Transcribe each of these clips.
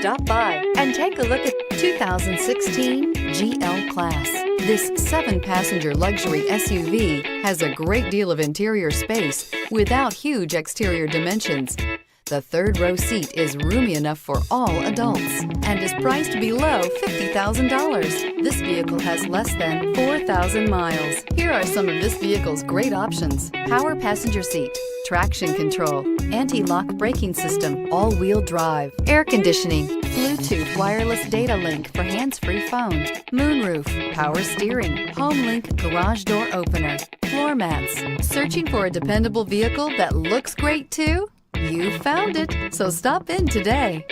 Stop by and take a look at 2016 GL Class. This 7-passenger luxury SUV has a great deal of interior space without huge exterior dimensions. The third row seat is roomy enough for all adults and is priced below $50,000. This vehicle has less than 4,000 miles. Here are some of this vehicle's great options: power passenger seat, traction control, anti-lock braking system, all-wheel drive, air conditioning, Bluetooth wireless data link for hands-free phone, moonroof, power steering, home link garage door opener, floor mats. Searching for a dependable vehicle that looks great too? You found it, so stop in today.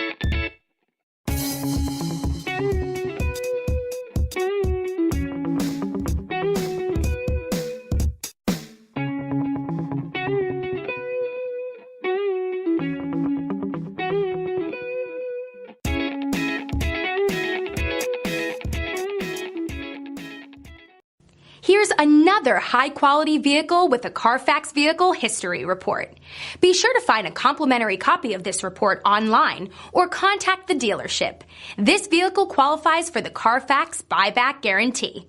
Here's another high-quality vehicle with a Carfax Vehicle History Report. Be sure to find a complimentary copy of this report online or contact the dealership. This vehicle qualifies for the Carfax Buyback Guarantee.